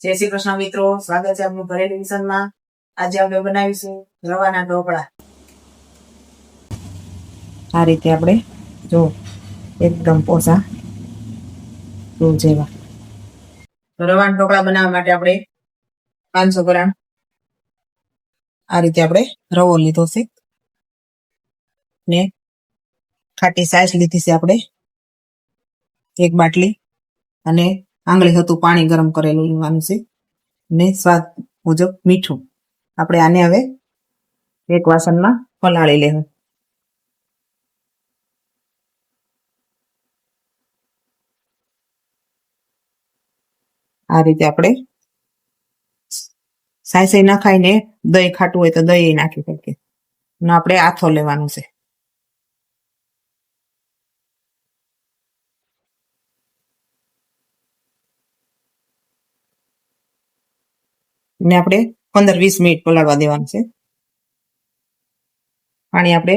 જય શ્રી કૃષ્ણ મિત્રો, સ્વાગત છે આપનું ઘરેલું મિશનમાં. આજે આપણે બનાવીશું રવાના ઢોકળા. આ રીતે આપણે જો એકદમ પોસા રૂ જેવા રવાના ઢોકળા બનાવવા માટે આપણે 500 ગ્રામ આ રીતે આપણે રવો લીધો છે ને ખાટી છાશ લીધી છે આપણે એક બાટલી, અને આંગળી હતું પાણી ગરમ કરેલું લેવાનું છે, ને સ્વાદ મુજબ મીઠું. આપણે આને હવે એક વાસણમાં પલાળી લેવું. આ રીતે આપણે સાયસે નાખાઈને દહીં ખાટું હોય તો દહીં નાખી શકીએ, ને આપણે આથો લેવાનું છે. ને આપણે 15-20 મિનિટ પલાળવા દેવાનું છે. પાણી આપણે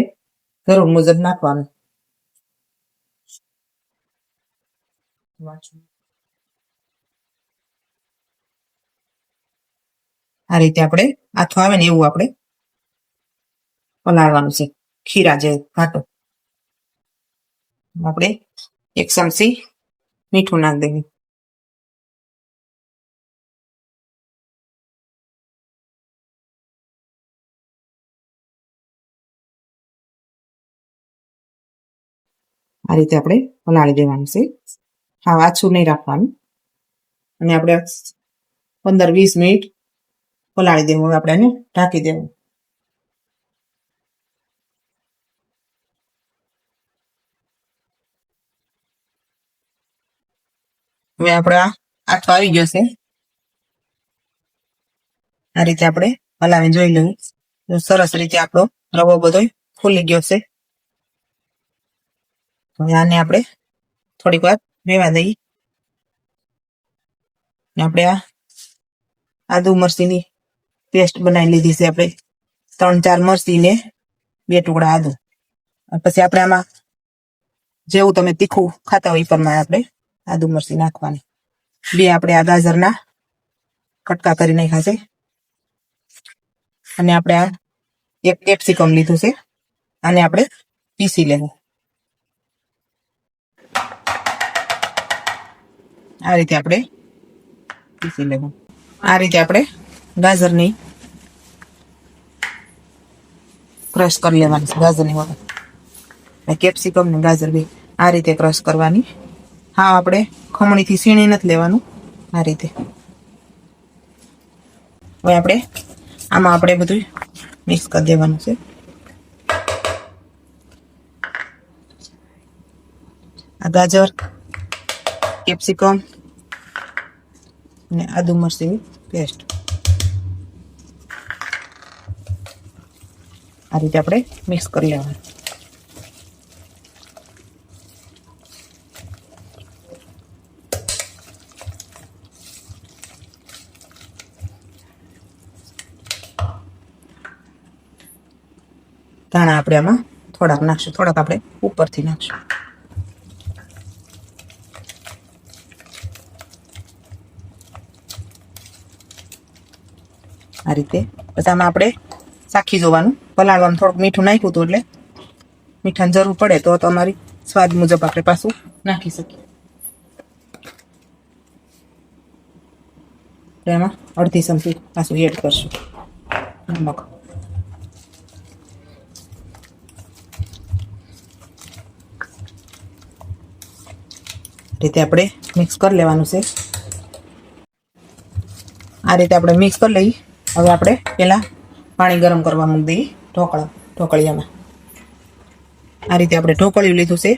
જરૂર મુજબ નાખવાનું. આ રીતે આપણે આથો આવે ને એવું આપણે પલાળવાનું છે, ખીરા જેવું ઘાટું. આપણે 1 ચમચી મીઠું નાખી દેવું. આ રીતે આપણે પલાળી દેવાનું છે. હા, આછું નહીં રાખવાનું. અને આપણે 15-20 મિનિટ પલાળી દેવું. આપણે એને ઢાંકી દેવું. હવે આપણે આથો આવી ગયો છે. આ રીતે આપણે હલાવી જોઈ લેવું. સરસ રીતે આપણો રવો બધો ફૂલી ગયો છે. હવે આને આપણે થોડીક વાર રહેવા દઈએ. આપણે આ આદુ મરચીની પેસ્ટ બનાવી લીધી છે. આપણે 3-4 મરચી ને 2 ટુકડા આદુ. પછી આપણે આમાં જેવું તમે તીખું ખાતા હોય એ પ્રમાણે આપણે આદુ મરચી નાખવાની. 2 આપણે આ ગાજરના કટકા કરી નાખ્યા છે, અને આપણે આ 1 કેપ્સિકમ લીધું છે. આને આપણે પીસી લેવું. આ રીતે આપણે પીસી લેવું. આ રીતે આપણે ગાજરની ક્રશ કરી લેવાની છે. ગાજરની વગર કેપ્સિકમ ને ગાજર બી આ રીતે ક્રશ કરવાની. હા, આપણે ખમણીથી સીણી નથી લેવાનું. આ રીતે હવે આપણે આમાં આપણે બધું મિક્સ કરી દેવાનું છે. આ ગાજર, કેપ્સિકમ ને આદુ મરચીની પેસ્ટ આ રીતે આપણે મિક્સ કરી લેવાનું. ધાણા આપણે આમાં થોડાક નાખશું, થોડાક આપણે ઉપરથી નાખશું. આ રીતે પછી આમાં આપણે ચાખી જોવાનું. પલાળવાનું થોડુંક મીઠું નાખ્યું હતું, એટલે મીઠાની જરૂર પડે તો તમારી સ્વાદ મુજબ આપણે પાછું નાખી શકીએ. એમાં અડધી ચમચી પાછું એડ કરશું નમક. રીતે આપણે મિક્સ કરી લેવાનું છે. આ રીતે આપણે મિક્સ કરી લઈએ. હવે આપણે પહેલાં પાણી ગરમ કરવા મૂકી દઈએ ઢોકળિયામાં. આ રીતે આપણે ઢોકળિયું લીધું છે.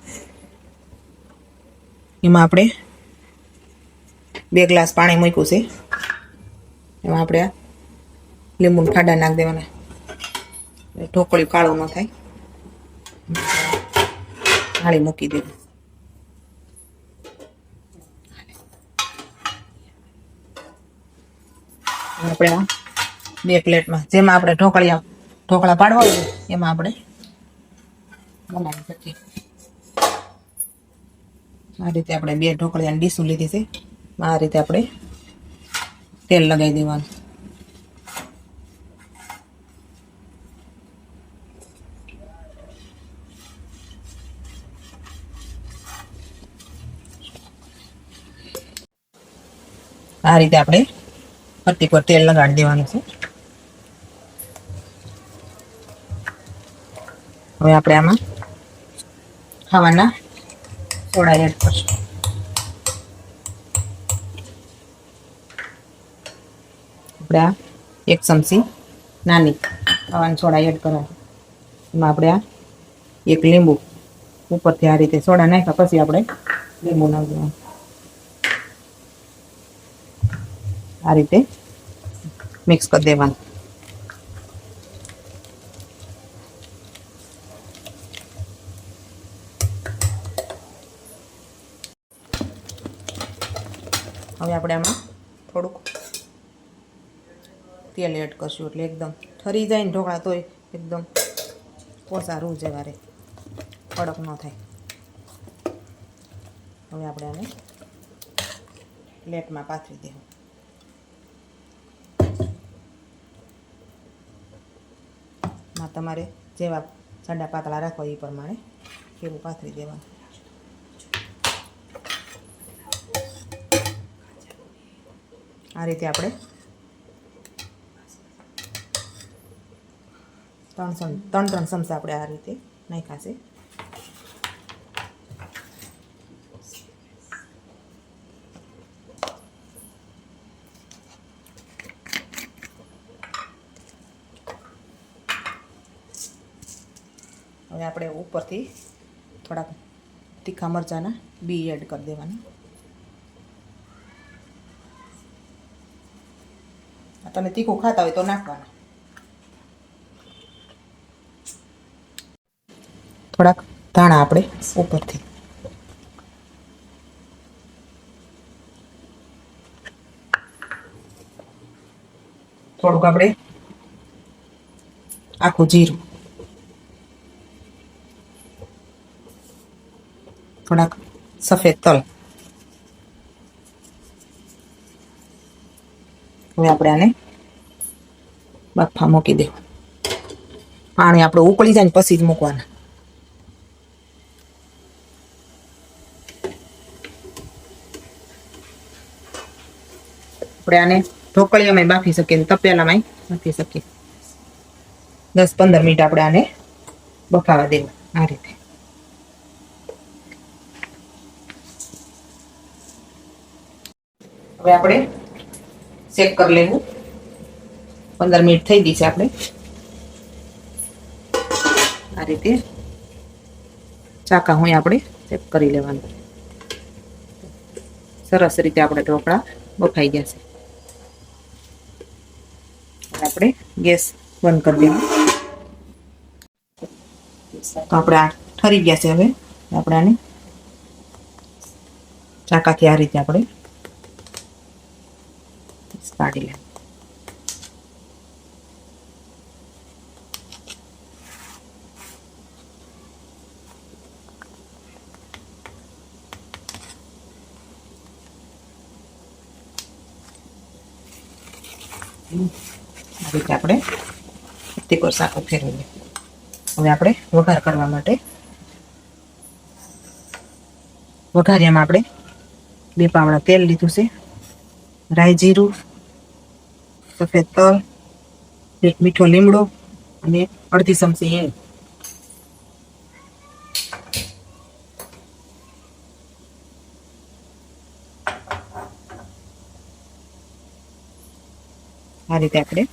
એમાં આપણે 2 ગ્લાસ પાણી મૂક્યું છે. એમાં આપણે આ લીંબુના ખાડા નાખી દેવાના. ઢોકળિયું કાળું ન થાય. થાળી મૂકી દેવું. આપણે આ 2 પ્લેટમાં જેમાં આપણે ઢોકળા પાડવા હોય એમાં આપણે બનાવી શકીએ. આ રીતે આપણે 2 ઢોકળિયાની ડીશું લીધી છે. આ રીતે આપણે તેલ લગાવી દેવાનું. આ રીતે આપણે ફરતી પર તેલ લગાડી દેવાનું છે. હવે આપણે આમાં ખાવાના સોડા એડ કરશું. આપણે આ 1 ચમચી નાની ખાવાના સોડા એડ કરવાની. એમાં આપણે આ 1 લીંબુ ઉપરથી આ રીતે સોડા નાખ્યા પછી આપણે લીંબુ નાખી દેવાનું. આ રીતે મિક્સ કરી દેવાનું. હવે આપણે આમાં થોડુંક તેલ એડ કરશું એટલે એકદમ ઠરી જાય ને ઢોકળા તોય એકદમ પોસા રૂ જેવા રહે, કડક ન થાય. હવે આપણે આને પ્લેટમાં પાથરી દેવું. તમારે જેવા જાડા પાતળા રાખવા એ પ્રમાણે એવું પાથરી દેવાનું. આ રીતે આપણે 3 ચમચા આપણે આ રીતે નાખ્યા છે. હવે આપણે ઉપરથી થોડાક તીખા મરચાંના બી એડ કરી દેવાના. તમે તીખું ખાતા હોય તો નાખવાના. થોડાક ધાણા આપણે ઉપરથી. થોડુંક આપણે આખું જીરું. થોડાક સફેદ તલ. હવે આપણે આને બાફા મૂકી દેવું. પાણી આપણે ઉકળી જાય ને પછી જ મૂકવાના. આપણે આને ઢોકળીયામાં બાફી શકીએ ને તપેલામાં બાફી શકીએ. 10-15 મિનિટ આપણે આને બફાવા દેવું. આ રીતે હવે આપણે ચેક કરી લેવું. 15 મિનિટ થઈ ગઈ છે. આપણે આ રીતે ચાકા હોય આપણે ચેક કરી લેવાનું. સરસ રીતે આપણે ઢોકળા બફાઈ ગયા છે. આપણે ગેસ બંધ કરી દેવું. તો આપણે આ ઠરી ગયા છે. હવે આપણે આને ચાકાથી આ રીતે આપણે કાઢી લેવું. આ રીતે આપણે તીખો શાક ફેરવીએ. હવે આપણે વઘાર કરવા માટે વઘારિયામાં આપણે 2 પાવડા તેલ લીધું છે, રાઈ જીરું, સફેદ તલ, 1 મીઠો લીમડો અને અડધી ચમચી હિંગ. આ રીતે આપણે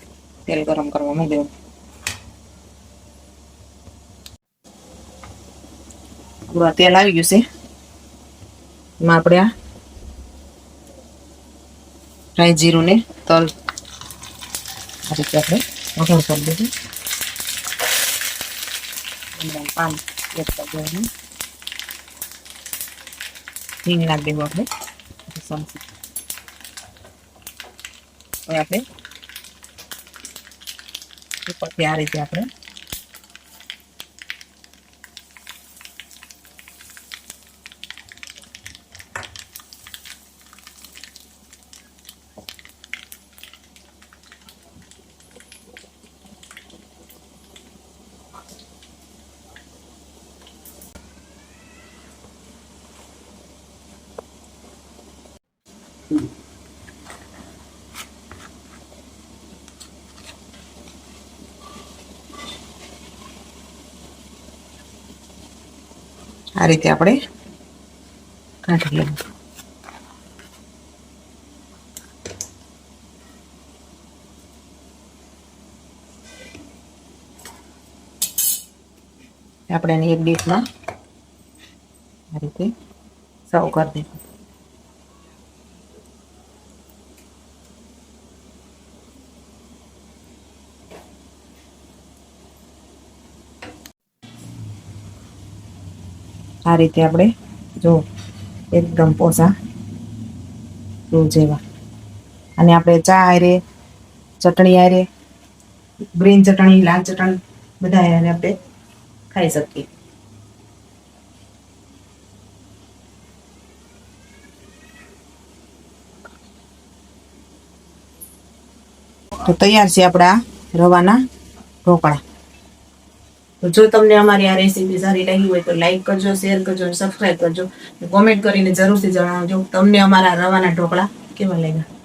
તેલ ગરમ કરવા મૂકી દેવું. પૂરા તેલ આવી ગયું છે. એમાં આપણે આ રાઈ જીરું ને તલ આ રીતે આપણે વઘાર કરી દઈશું. પાન એડ કરી દેવાનું. હિંગ નાખી દેવું આપણે ચમચી. હવે આપણે ઉપરથી આ રીતે આપણે આ રીતે આપણે કાઢી લેવું. આપણે એને એક ડીશમાં આ રીતે સર્વ કરી દઈશું. આ રીતે આપણે જો એકદમ પોસા રૂ જેવા. અને આપણે ચા હારે, ચટણી હારે, ગ્રીન ચટણી, લાલ ચટણી બધા હારે આપણે ખાઈ શકીએ. તો તૈયાર છે આપણા રવાના ઢોકળા. તો જો તમને અમારી આ રેસીપી સારી લાગી હોય તો લાઈક કરજો, શેર કરજો, સબસ્ક્રાઈબ કરજો, કોમેન્ટ કરીને જરૂરથી જણાવજો તમને અમારા રવાના ઢોકળા કેવા લાગ્યા.